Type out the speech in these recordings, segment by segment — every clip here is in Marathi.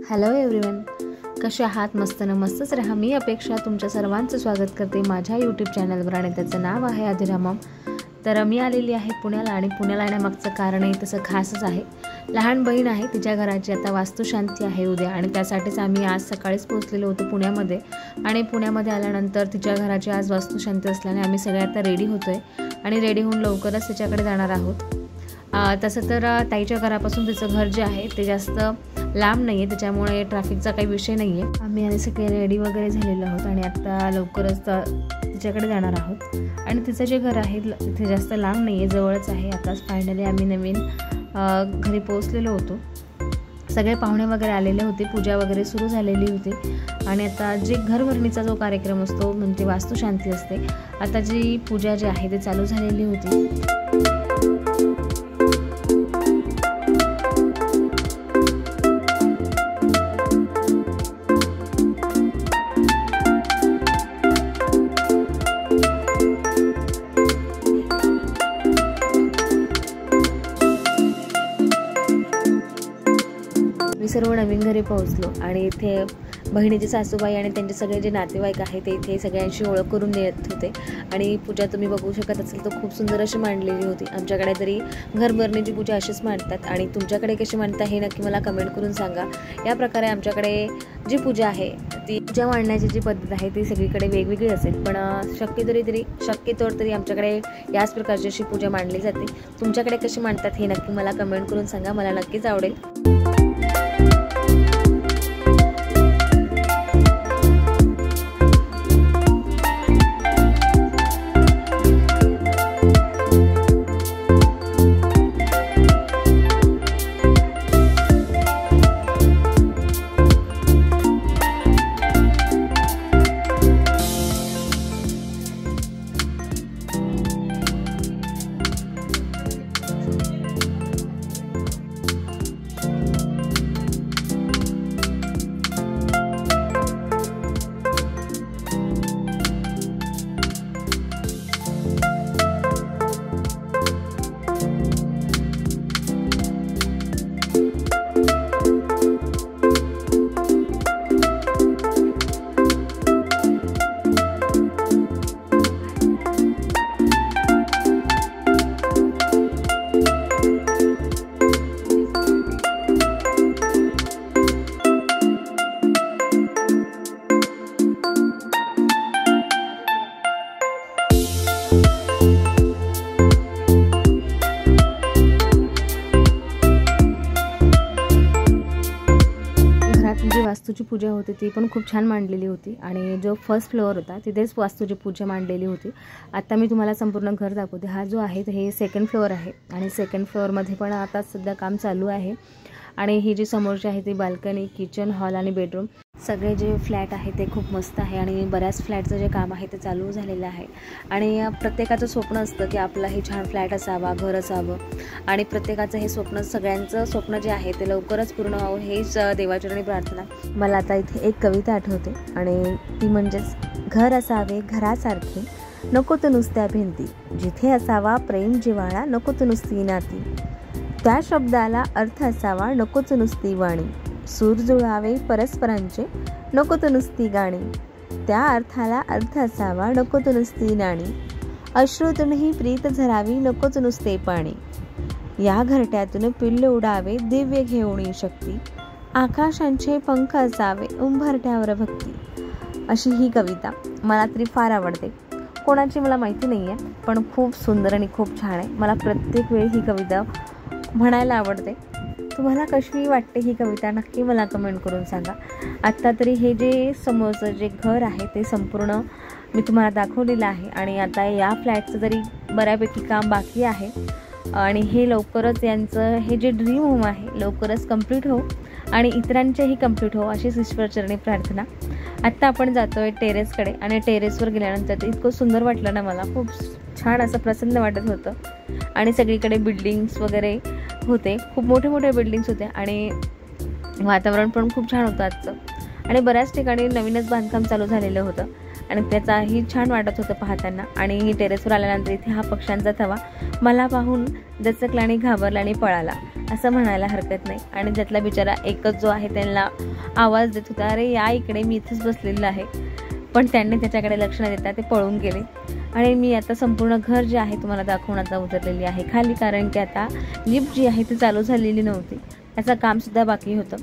हॅलो एव्हरीवन, कसे आहात? मस्त ना, मस्तच राहा. मी अपेक्षा तुमच्या सर्वांचं स्वागत करते माझ्या यूट्यूब चॅनलवर आणि त्याचं नाव आहे अधिरामम. तर मी आलेली आहे पुण्याला आणि पुण्याला येण्यामागचं कारणही तसं खासच आहे. लहान बहीण आहे, तिच्या घराची आता वास्तुशांती आहे उद्या आणि त्यासाठीच आम्ही आज सकाळीच पोहोचलेलो होतो पुण्यामध्ये. आणि पुण्यामध्ये आल्यानंतर तिच्या घराची आज वास्तुशांती असल्याने आम्ही सगळे आता रेडी होतोय आणि रेडी होऊन लवकरच तिच्याकडे जाणार आहोत. तसं तर ताईच्या घरापासून तिचं घर जे आहे ते जास्त लांब नाही आहे, त्याच्यामुळे ट्रॅफिकचा काही विषय नाही आहे. आम्ही आणि सगळे रेडी वगैरे झालेलो आहोत आणि आता लवकरच तिच्याकडे जाणार आहोत. आणि तिचं जे घर आहे तिथे जास्त लांब नाही आहे, जवळच आहे. आताच फायनली आम्ही नवीन घरी पोहोचलेलो होतो. सगळे पाहुणे वगैरे आलेले होते, पूजा वगैरे सुरू झालेली होती आणि आता जे घरभरणीचा जो कार्यक्रम असतो म्हणजे वास्तुशांती असते, आता जी पूजा जी आहे ती चालू झालेली होती. मी सर्व नवीन घरी पोहोचलो आणि इथे बहिणीचे सासूबाई आणि त्यांचे सगळे जे नातेवाईक आहेत ते इथे सगळ्यांशी ओळख करून देत होते. आणि पूजा तुम्ही बघू शकत असेल तर खूप सुंदर अशी मांडलेली होती. आमच्याकडे तरी घरभरणीची पूजा अशीच मांडतात आणि तुमच्याकडे कशी मांडतात हे नक्की मला कमेंट करून सांगा. या प्रकारे आमच्याकडे जी पूजा आहे ती पूजा मांडण्याची जी पद्धत आहे ती सगळीकडे वेगवेगळी असेल, पण शक्यतोवर तरी आमच्याकडे याच प्रकारची अशी पूजा मांडली जाते. तुमच्याकडे कशी मांडतात हे नक्की मला कमेंट करून सांगा, मला नक्कीच आवडेल. जी वास्तूची पूजा होती ती पण खूप छान मांडलेली होती आणि जो फर्स्ट फ्लोअर होता तिथेच वास्तूची पूजा मांडलेली होती. आता मी तुम्हाला संपूर्ण घर दाखवते. हा जो आहे हे सेकंड फ्लोअर आहे आणि सेकंड फ्लोअरमध्ये पण आता सध्या काम चालू आहे. आणि ही जी समोरची आहे ती बाल्कनी, किचन, हॉल आणि बेडरूम सगळे जे फ्लॅट आहे ते खूप मस्त आहे आणि बऱ्याच फ्लॅटचं जे काम आहे ते चालू झालेलं आहे. आणि प्रत्येकाचं स्वप्न असतं की आपलं हे छान फ्लॅट असावा, घर असावं आणि प्रत्येकाचं हे स्वप्न, सगळ्यांचं स्वप्न जे आहे ते लवकरच पूर्ण व्हावं हेच देवाचरणी प्रार्थना. मला आता इथे एक कविता आठवते आणि ती म्हणजेच, घर असावे घरासारखे नको तर नुसत्या भिंती, जिथे असावा प्रेम जिव्हाळा नको तर नुसती नाती, त्या शब्दाला अर्थ असावा नकोच नुसती वाणी, सूर जुळावे परस्परांचे नको तर नुसती गाणी, त्या अर्थाला अर्थ असावा नको तर नुसती नाणी, अश्रूतूनही प्रीत झरावी नकोच नुसते पाणी, या घरट्यातून पिल्ल उडावे दिव्य घेऊन शक्ती, आकाशांचे पंख असावे उंबरठ्यावर भक्ती. अशी ही कविता मला तरी फार आवडते. कोणाची मला माहिती नाही आहे, पण खूप सुंदर आणि खूप छान आहे. मला प्रत्येक वेळी ही कविता म्हणायला आवडते. तुम्हाला कशी वाटते ही कविता नक्की मला कमेंट करून सांगा. आत्ता तरी हे जे समोरचं जे घर आहे ते संपूर्ण मी तुम्हाला दाखवलेलं आहे आणि आता या फ्लॅटचं तरी बऱ्यापैकी काम बाकी आहे आणि हे लवकरच यांचं हे जे ड्रीम होम आहे लवकरच कंप्लीट हो आणि इतरांचेही कंप्लीट हो अशीच ईश्वरचरणी प्रार्थना. आत्ता आपण जातो आहे टेरेसकडे आणि टेरेसवर गेल्यानंतर ते इतकं सुंदर वाटलं ना, मला खूप छान असं प्रसन्न वाटत होतं. आणि सगळीकडे बिल्डिंग्स वगैरे होते, खूप मोठे मोठे बिल्डिंग्स होते आणि वातावरण पण खूप छान होतं आजचं. आणि बऱ्याच ठिकाणी नवीनच बांधकाम चालू झालेलं होतं आणि त्याचाही छान वाटत होतं पाहताना. आणि टेरेसवर आल्यानंतर इथे हा पक्ष्यांचा थवा मला पाहून दचकला आणि घाबरला आणि पळाला. असं म्हणायला हरकत नाही. आणि त्यातला बिचारा एकच जो आहे त्यांना आवाज देत होता, अरे या इकडे, मी इथंच बसलेलं आहे. पण त्यांनी त्याच्याकडे लक्ष न देता ते पळून गेले. आणि मी आता संपूर्ण घर जे आहे तुम्हाला दाखवण्याचा उतरलेली आहे खाली, कारण की आता लिफ्ट जी आहे ती चालू झालेली नव्हती, त्याचं कामसुद्धा बाकी होतं.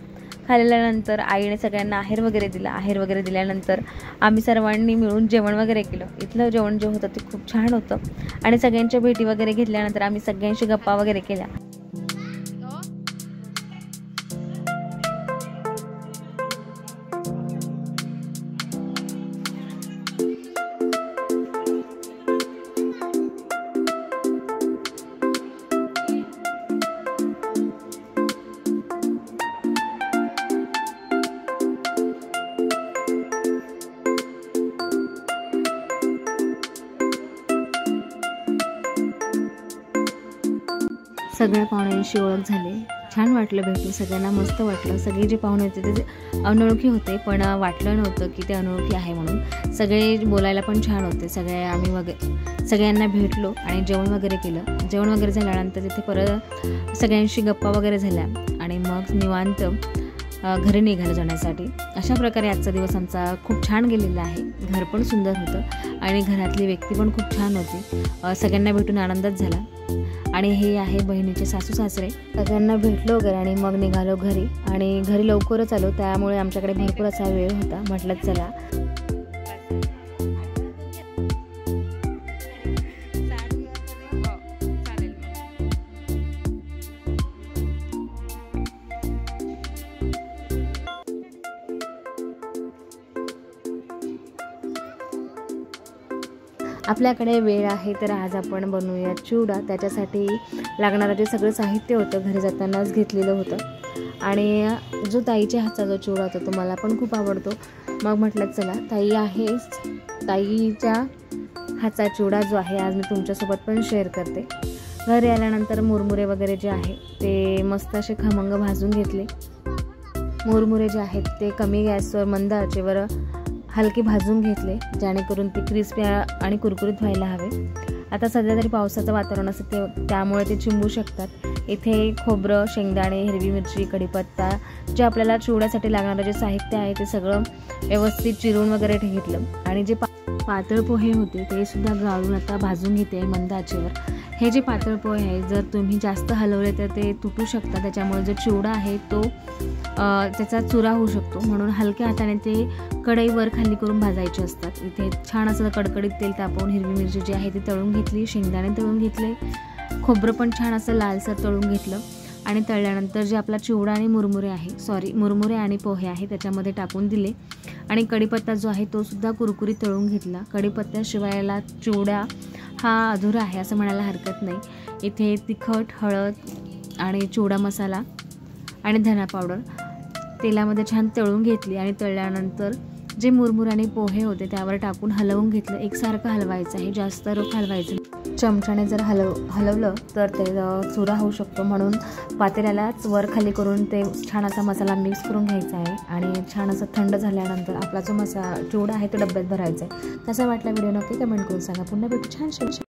खाली आल्यानंतर आईने सगळ्यांना आहेर वगैरे दिला. आहेर वगैरे दिल्यानंतर आम्ही सर्वांनी मिळून जेवण वगैरे केलं. इथलं जेवण जे होतं ते खूप छान होतं. आणि सगळ्यांच्या भेटी वगैरे घेतल्यानंतर आम्ही सगळ्यांशी गप्पा वगैरे केल्या. सगळ्या पाहुण्यांशी ओळख झाली. छान वाटलं भेटून, सगळ्यांना मस्त वाटलं. सगळे जे पाहुणे होते ते अनोळखी होते, पण वाटलं नव्हतं की ते अनोळखी आहे म्हणून. सगळे बोलायला पण छान होते. सगळ्यांना भेटलो आणि जेवण वगैरे केलं. जेवण वगैरे झाल्यानंतर तिथे परत सगळ्यांशी गप्पा वगैरे झाल्या आणि मग निवांत घरी निघालं जाण्यासाठी. अशा प्रकारे आजचा दिवस आमचा खूप छान गेलेला आहे. घर पण सुंदर होतं आणि घरातली व्यक्ती पण खूप छान होती. सगळ्यांना भेटून आनंदच झाला. आणि हे आहे बहिणीचे सासू सासरे. सगळ्यांना भेटलो वगैरे आणि मग निघालो घरी. आणि घरी लवकरच आलो, त्यामुळे आमच्याकडे भरपूर असा वेळ होता. म्हटलं चला आपल्याकडे वेळ आहे तर आज आपण बनवूया चिवडा. त्याच्यासाठी लागणारं जे सगळं साहित्य होतं घरी जातानाच घेतलेलं होतं. आणि जो ताईच्या हातचा जो चिवडा होता तो मला पण खूप आवडतो. मग म्हटलं चला ताई आहेच, ताईच्या हातचा चिवडा जो आहे आज मी तुमच्यासोबत पण शेअर करते. घरी आल्यानंतर मुरमुरे वगैरे जे आहे ते मस्त असे खमंग भाजून घेतले. मुरमुरे जे आहेत ते कमी गॅसवर मंद आचेवर हलके भाजून घेतले, जेणेकरून ते क्रिस्पी आणि कुरकुरीत व्हायला हवे. आता सध्या तरी पावसाचं वातावरण असतं त्यामुळे ते चिंबू शकतात. इथे खोबरं, शेंगदाणे, हिरवी मिरची, कढीपत्ता, जे आपल्याला चिवड्यासाठी लागणारं जे साहित्य आहे ते सगळं व्यवस्थित चिरून वगैरे घेतलं. आणि जे पातळ पोहे होते ते सुद्धा गाळून आता भाजून घेते मंद आचेवर. हे जे पातळ पोहे आहे जर तुम्ही जास्त हलवले तर ते तुटू शकतात, त्याच्यामुळे जो चिवडा आहे तो त्याचा चुरा होऊ शकतो. म्हणून हलक्या हाताने ते कढईवर खाली करून भाजायचे असतात. इथे छान असं कडकडीत तेल तापवून हिरवी मिरची जी आहे ती तळून घेतली, शेंगदाणे तळून घेतले, खोबरं पण छान असं लालसर तळून घेतलं. आणि तळल्यानंतर जे आपला चिवडा आणि मुरमुरे आणि पोहे आहे त्याच्यामध्ये टाकून दिले. आणि कढीपत्ता जो आहे तो सुद्धा कुरकुरीत तळून घेतला. कढीपत्त्याशिवायला चिवडा हा अधुरा आहे असं म्हणायला हरकत नाही. इथे तिखट, हळद आणि चिवडा मसाला आणि धना पावडर तेलामध्ये छान तळून घेतली. आणि तळल्यानंतर जे मुरमुरे आणि पोहे होते त्यावर टाकून हलवून घेतलं. एकसारखं हलवायचं आहे, जास्त रोख हलवायचं. चमच्याने जर हलवलं तर ते चुरा होऊ शकतो, म्हणून पातेल्यालाच वर खाली करून ते छान असा मसाला मिक्स करून घ्यायचा आहे. आणि छान असं थंड झाल्यानंतर आपला जो चिवडा आहे तो डब्यात भरायचा आहे. कसा वाटला व्हिडिओ नक्की कमेंट करून सांगा. पुन्हा भेटू छान